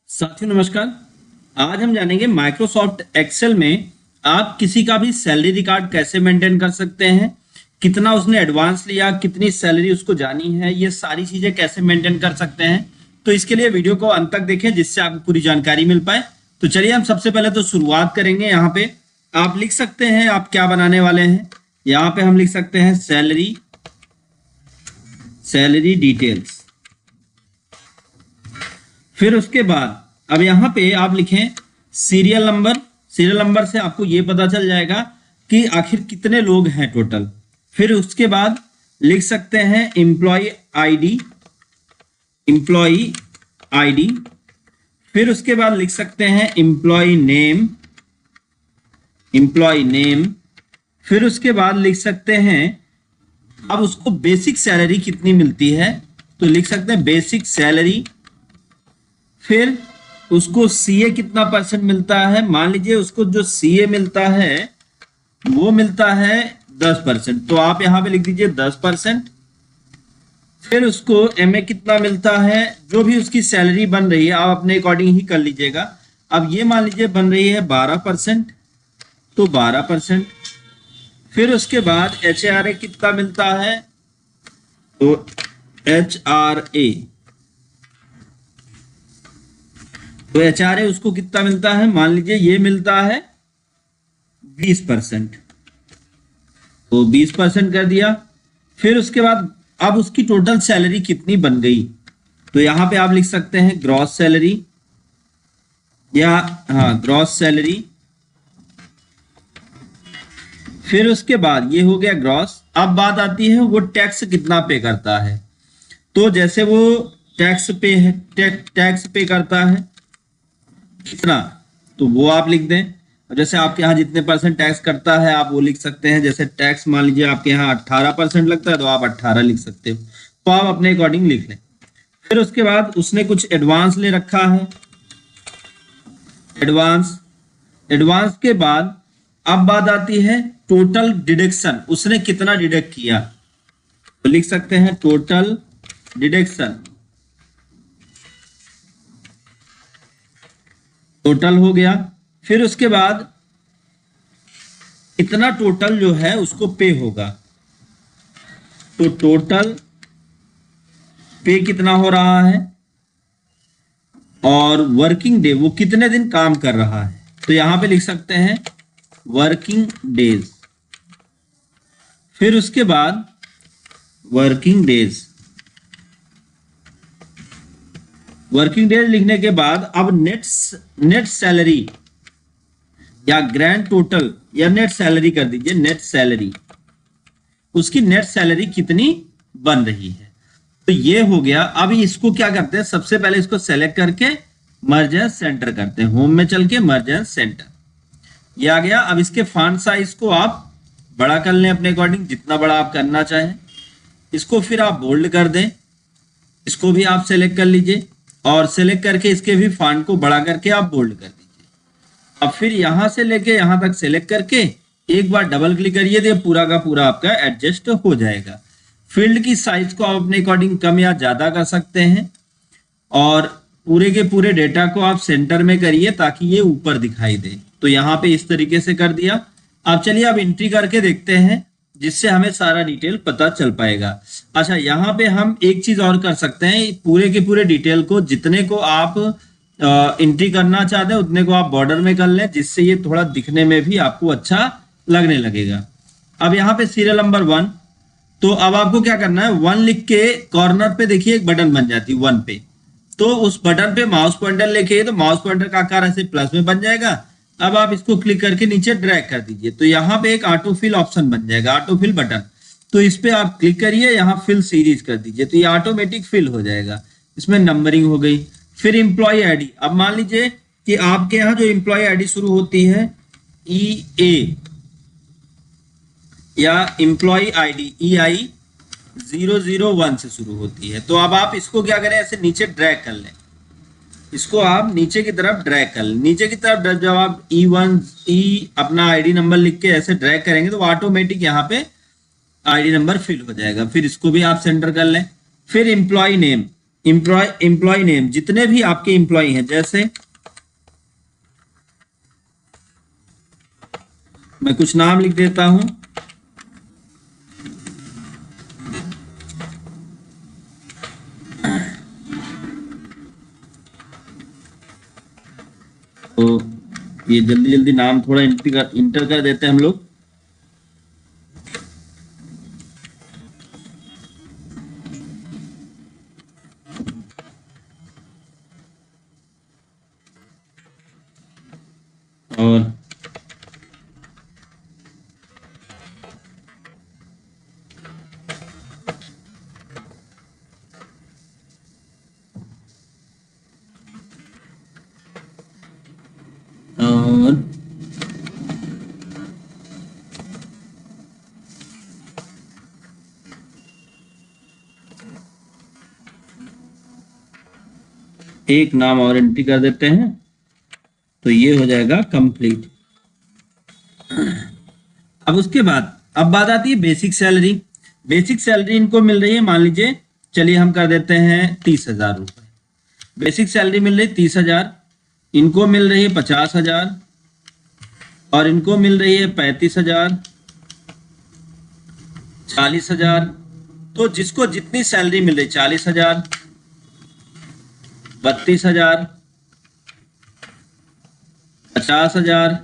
साथियों नमस्कार। आज हम जानेंगे माइक्रोसॉफ्ट एक्सेल में आप किसी का भी सैलरी रिकॉर्ड कैसे मेंटेन कर सकते हैं, कितना उसने एडवांस लिया, कितनी सैलरी उसको जानी है, ये सारी चीजें कैसे मेंटेन कर सकते हैं। तो इसके लिए वीडियो को अंत तक देखें जिससे आपको पूरी जानकारी मिल पाए। तो चलिए हम सबसे पहले तो शुरुआत करेंगे। यहाँ पे आप लिख सकते हैं आप क्या बनाने वाले हैं। यहाँ पे हम लिख सकते हैं सैलरी डिटेल्स। फिर उसके बाद अब यहां पे आप लिखें सीरियल नंबर। सीरियल नंबर से आपको ये पता चल जाएगा कि आखिर कितने लोग हैं टोटल। फिर उसके बाद लिख सकते हैं एम्प्लॉय आईडी। फिर उसके बाद लिख सकते हैं एम्प्लॉय नेम। फिर उसके बाद लिख सकते हैं अब उसको बेसिक सैलरी कितनी मिलती है, तो लिख सकते हैं बेसिक सैलरी। फिर उसको सीए कितना परसेंट मिलता है, मान लीजिए उसको जो सीए मिलता है वो मिलता है 10%, तो आप यहां पे लिख दीजिए 10%। फिर उसको एमए कितना मिलता है, जो भी उसकी सैलरी बन रही है आप अपने अकॉर्डिंग ही कर लीजिएगा। अब ये मान लीजिए बन रही है 12%, तो 12%। फिर उसके बाद एचआरए कितना मिलता है, तो एचआरए उसको कितना मिलता है, मान लीजिए ये मिलता है 20%, तो 20% कर दिया। फिर उसके बाद अब उसकी टोटल सैलरी कितनी बन गई, तो यहां पे आप लिख सकते हैं ग्रॉस सैलरी या ग्रॉस सैलरी। फिर उसके बाद ये हो गया ग्रॉस। अब बात आती है वो टैक्स कितना पे करता है, तो जैसे वो टैक्स पे करता है कितना, तो वो आप लिख दें। जैसे आपके यहाँ जितने परसेंट टैक्स करता है आप वो लिख सकते हैं। जैसे टैक्स मान लीजिए आपके यहाँ 18% लगता है तो आप 18 लिख सकते हो, तो आप अपने अकॉर्डिंग लिख लें। फिर उसके बाद उसने कुछ एडवांस ले रखा है, एडवांस के बाद अब बात आती है टोटल डिडक्शन, उसने कितना डिडक्ट किया, तो लिख सकते हैं टोटल डिडक्शन। टोटल हो गया। फिर उसके बाद इतना टोटल जो है उसको पे होगा, तो टोटल पे कितना हो रहा है और वर्किंग डे वो कितने दिन काम कर रहा है, तो यहां पे लिख सकते हैं वर्किंग डेज। फिर उसके बाद वर्किंग डेज लिखने के बाद अब नेट सैलरी या ग्रैंड टोटल या नेट सैलरी कर दीजिए। नेट सैलरी उसकी नेट सैलरी कितनी बन रही है, तो ये हो गया। अब इसको क्या करते हैं, सबसे पहले इसको सेलेक्ट करके मर्ज एंड सेंटर करते हैं। होम में चल के मर्ज एंड सेंटर, ये आ गया। अब इसके फॉन्ट साइज को आप बड़ा कर लें अपने अकॉर्डिंग, जितना बड़ा आप करना चाहें। इसको फिर आप बोल्ड कर दें, इसको भी आप सेलेक्ट कर लीजिए और सेलेक्ट करके इसके भी फॉन्ट को बड़ा करके आप बोल्ड कर दीजिए। अब फिर यहां से लेके यहां तक सेलेक्ट करके एक बार डबल क्लिक करिए तो पूरा का पूरा आपका एडजस्ट हो जाएगा। फील्ड की साइज को आप अपने अकॉर्डिंग कम या ज्यादा कर सकते हैं और पूरे के पूरे डेटा को आप सेंटर में करिए ताकि ये ऊपर दिखाई दे। तो यहाँ पे इस तरीके से कर दिया। अब चलिए अब एंट्री करके देखते हैं जिससे हमें सारा डिटेल पता चल पाएगा। अच्छा, यहाँ पे हम एक चीज और कर सकते हैं, पूरे के पूरे डिटेल को जितने को आप एंट्री करना चाहते हैं उतने को आप बॉर्डर में कर लें, जिससे ये थोड़ा दिखने में भी आपको अच्छा लगने लगेगा। अब यहाँ पे सीरियल नंबर 1, तो अब आपको क्या करना है, 1 लिख के कॉर्नर पे देखिए एक बटन बन जाती है 1 पे, तो उस बटन पे माउस पॉइंटर लेके तो माउस पॉइंटर का आकार ऐसे प्लस में बन जाएगा। अब आप इसको क्लिक करके नीचे ड्रैग कर दीजिए तो यहाँ पे एक ऑटो फिल ऑप्शन बन जाएगा, ऑटो फिल बटन, तो इस पे आप क्लिक करिए, यहाँ फिल सीरीज कर दीजिए तो ये ऑटोमेटिक फिल हो जाएगा। इसमें नंबरिंग हो गई। फिर एम्प्लॉय आईडी, अब मान लीजिए कि आपके यहाँ जो एम्प्लॉय आईडी शुरू होती है EA या एम्प्लॉय आईडी EI 001 से शुरू होती है, तो अब आप इसको क्या करें, ऐसे नीचे ड्रैग कर लें, इसको आप नीचे की तरफ ड्रैग कर लें। नीचे की तरफ जब आप E अपना आईडी नंबर लिख के ऐसे ड्रैग करेंगे तो ऑटोमेटिक यहाँ पे आईडी नंबर फिल हो जाएगा। फिर इसको भी आप सेंटर कर लें। फिर एम्प्लॉय नेम, एम्प्लॉय नेम, जितने भी आपके एम्प्लॉय हैं, जैसे मैं कुछ नाम लिख देता हूं, तो ये जल्दी जल्दी नाम थोड़ा इंटर कर देते हैं हम लोग। और और एक नाम और एंट्री कर देते हैं, तो ये हो जाएगा कंप्लीट। अब उसके बाद अब बात आती है बेसिक सैलरी। बेसिक सैलरी इनको मिल रही है, मान लीजिए, चलिए हम कर देते हैं 30,000 रुपए। बेसिक सैलरी मिल रही है 30,000, इनको मिल रही है 50,000, और इनको मिल रही है 35,000, 40,000। तो जिसको जितनी सैलरी मिल रही, 40,000, 32,000, 50,000,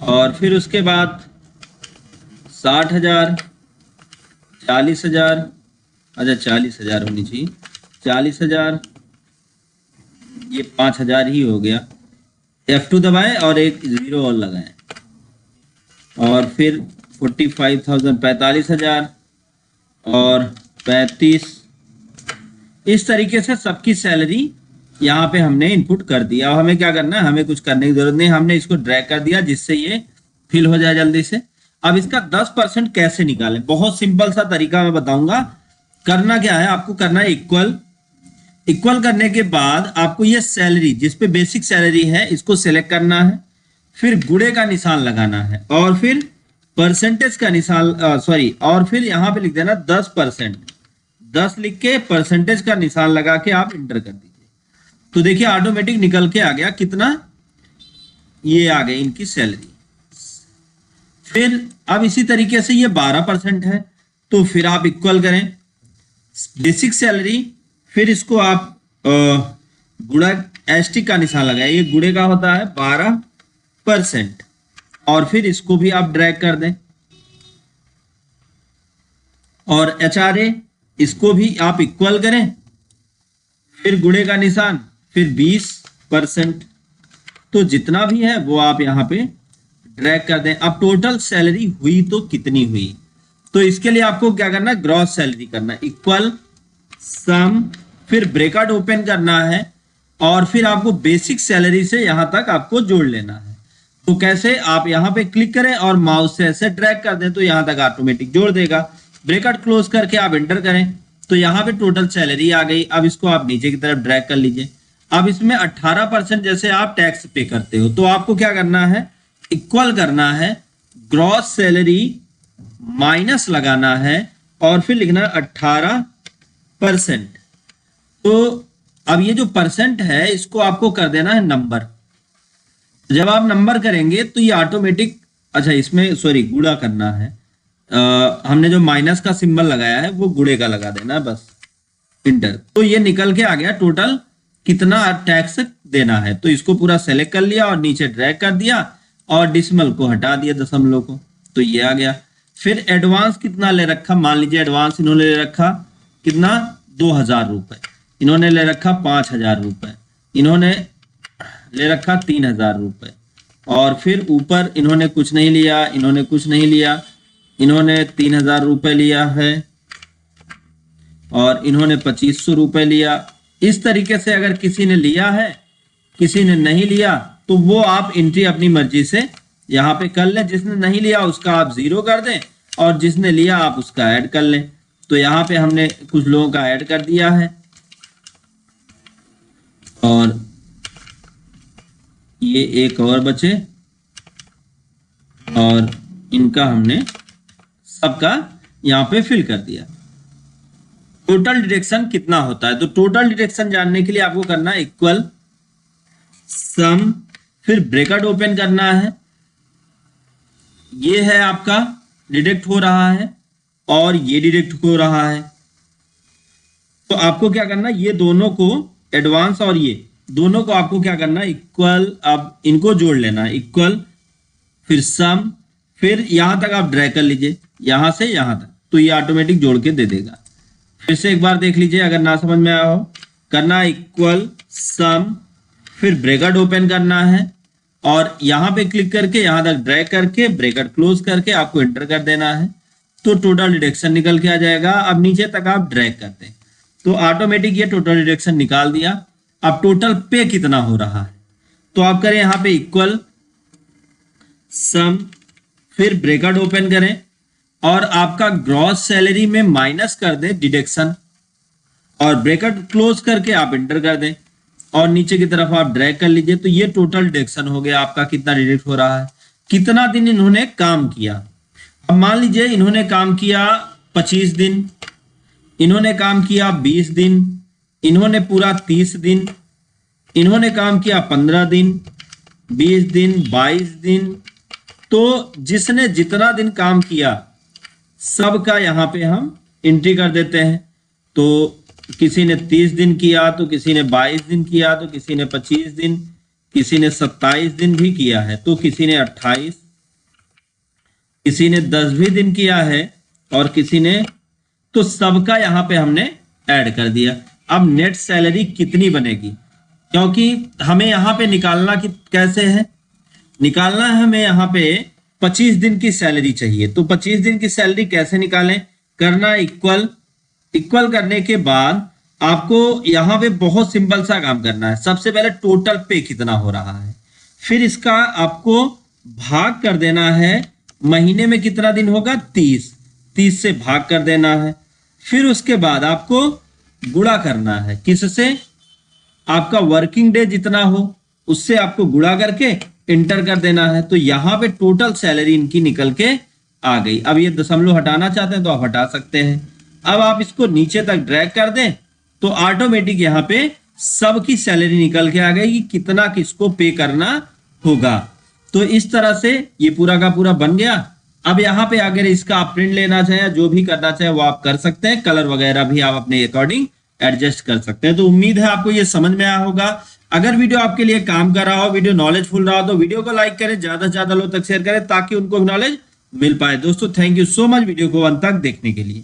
और फिर उसके बाद 60,000, 40,000, अच्छा 40,000 होनी चाहिए, 40,000, ये 5,000 ही हो गया। F2 दबाएं और एक 0 और लगाएं, और फिर 45,000, 45,000 और 35। इस तरीके से सबकी सैलरी यहाँ पे हमने इनपुट कर दिया। अब हमें क्या करना है, हमें कुछ करने की जरूरत नहीं, हमने इसको ड्रैग कर दिया जिससे ये फिल हो जाए जल्दी से। अब इसका 10% कैसे निकालें, बहुत सिंपल सा तरीका मैं बताऊंगा। करना क्या है, आपको करना है इक्वल करने के बाद आपको ये सैलरी जिसपे बेसिक सैलरी है इसको सिलेक्ट करना है, फिर गुणे का निशान लगाना है, और फिर परसेंटेज का निशान और फिर यहाँ पे लिख देना 10%। 10 लिख के परसेंटेज का निशान लगा के आप इंटर कर दीजिए। तो देखिए ऑटोमेटिक निकल के आ गया कितना, ये आ गई इनकी सैलरी। फिर अब इसी तरीके से ये 12% है, तो फिर आप इक्वल करें बेसिक सैलरी, फिर इसको आप गुणा एस्टिक का निशान लगाए, ये गुणे का होता है 12%, और फिर इसको भी आप ड्रैग कर दें, और HRA इसको भी आप इक्वल करें, फिर गुणे का निशान, फिर 20%। तो जितना भी है वो आप यहाँ पे ड्रैग कर दें। अब टोटल सैलरी हुई तो कितनी हुई, तो इसके लिए आपको क्या करना है, ग्रॉस सैलरी करना है, इक्वल सम, फिर ब्रैकेट ओपन करना है, और फिर आपको बेसिक सैलरी से यहां तक आपको जोड़ लेना है। तो कैसे, आप यहां पे क्लिक करें और माउस से ऐसे ड्रैग कर दें तो यहां तक ऑटोमेटिक जोड़ देगा। ब्रैकेट क्लोज करके आप एंटर करें तो यहाँ पे टोटल सैलरी आ गई। अब इसको आप नीचे की तरफ ड्रैग कर लीजिए। अब इसमें 18% जैसे आप टैक्स पे करते हो, तो आपको क्या करना है, इक्वल करना है, ग्रॉस सैलरी माइनस लगाना है, और फिर लिखना है 18%। तो अब ये जो परसेंट है इसको आपको कर देना है नंबर। जब आप नंबर करेंगे तो ये ऑटोमेटिक, अच्छा इसमें सॉरी गुणा करना है, हमने जो माइनस का सिंबल लगाया है वो गुणे का लगा देना है, बस इंटर। तो ये निकल के आ गया टोटल कितना टैक्स देना है। तो इसको पूरा सेलेक्ट कर लिया और नीचे ड्रैग कर दिया और डिसिमल को हटा दिया, दशमलव को, तो ये आ गया। फिर एडवांस कितना ले रखा, मान लीजिए एडवांस इन्होंने ले रखा कितना, 2,000 रुपए, इन्होंने ले रखा 5,000 रुपए, इन्होंने ले रखा 3,000 रुपए, और फिर ऊपर इन्होंने कुछ नहीं लिया, इन्होंने कुछ नहीं लिया, इन्होंने 3,000 रुपए लिया है, और इन्होंने 2,500 रुपए लिया। इस तरीके से अगर किसी ने लिया है, किसी ने नहीं लिया, तो वो आप एंट्री अपनी मर्जी से यहाँ पे कर लें। जिसने नहीं लिया उसका आप 0 कर दें, और जिसने लिया आप उसका ऐड कर लें। तो यहाँ पे हमने कुछ लोगों का ऐड कर दिया है, और ये एक और बचे, और इनका हमने सबका यहाँ पे फिल कर दिया। टोटल डिडक्शन कितना होता है। तो टोटल डिडक्शन जानने के लिए आपको करना है इक्वल सम, फिर ब्रैकेट ओपन करना है, ये है आपका डिडक्ट हो रहा है और ये डिडक्ट हो रहा है। तो आपको क्या करना है, ये दोनों को एडवांस और ये दोनों को आपको क्या करना है इक्वल, अब इनको जोड़ लेना है इक्वल, फिर सम, फिर यहां तक आप ड्रैग कर लीजिए यहां से यहां तक, तो ये ऑटोमेटिक जोड़ के दे देगा। फिर से एक बार देख लीजिए अगर ना समझ में आया हो। करना इक्वल सम, फिर ब्रैकेट ओपन करना है और यहां पे क्लिक करके यहां तक ड्रैग करके ब्रैकेट क्लोज करके आपको एंटर कर देना है, तो टोटल डिडक्शन निकल के आ जाएगा। अब नीचे तक आप ड्रैग करते हैं तो ऑटोमेटिक ये टोटल डिडक्शन निकाल दिया। अब टोटल पे कितना हो रहा है, तो आप करें यहां पे इक्वल सम, फिर ब्रैकेट ओपन करें और आपका ग्रॉस सैलरी में माइनस कर दें डिडक्शन और ब्रैकेट क्लोज करके आप एंटर कर दें और नीचे की तरफ आप ड्रैग कर लीजिए, तो ये टोटल डिडक्शन हो गया आपका। कितना डिडक्ट हो रहा है, कितना दिन इन्होंने काम किया। अब मान लीजिए इन्होंने काम किया 25 दिन, इन्होंने काम किया 20 दिन, इन्होंने पूरा 30 दिन, इन्होंने काम किया 15 दिन, 20 दिन, 22 दिन। तो जिसने जितना दिन काम किया सबका यहां पे हम एंट्री कर देते हैं। तो किसी ने 30 दिन किया, तो किसी ने 22 दिन किया, तो किसी ने 25 दिन, किसी ने 27 दिन भी किया है, तो किसी ने 28, किसी ने 10 भी दिन किया है और किसी ने, तो सबका यहां पे हमने ऐड कर दिया। अब नेट सैलरी कितनी बनेगी, क्योंकि हमें यहां पे निकालना कि कैसे है, निकालना है हमें यहां पे 25 दिन की सैलरी चाहिए। तो 25 दिन की सैलरी कैसे निकालें, करना इक्वल, इक्वल करने के बाद आपको यहां पे बहुत सिंपल सा काम करना है। सबसे पहले टोटल पे कितना हो रहा है, फिर इसका आपको भाग कर देना है, महीने में कितना दिन होगा 30, 30 से भाग कर देना है। फिर उसके बाद आपको गुणा करना है, किससे, आपका वर्किंग डे जितना हो उससे आपको गुणा करके एंटर कर देना है। तो यहां पे टोटल सैलरी इनकी निकल के आ गई। अब ये दशमलव हटाना चाहते हैं तो आप हटा सकते हैं। अब आप इसको नीचे तक ड्रैग कर दें तो ऑटोमेटिक यहां पे सबकी सैलरी निकल के आ गई कि कितना किसको पे करना होगा। तो इस तरह से ये पूरा का पूरा बन गया। अब यहाँ पे अगर इसका आप प्रिंट लेना चाहें, जो भी करना चाहें वो आप कर सकते हैं, कलर वगैरह भी आप अपने अकॉर्डिंग एडजस्ट कर सकते हैं। तो उम्मीद है आपको ये समझ में आया होगा। अगर वीडियो आपके लिए काम कर रहा हो, वीडियो नॉलेजफुल रहा हो, तो वीडियो को लाइक करें, ज्यादा से ज्यादा लोग तक शेयर करें ताकि उनको नॉलेज मिल पाए। दोस्तों thank you so much video को अंत तक देखने के लिए।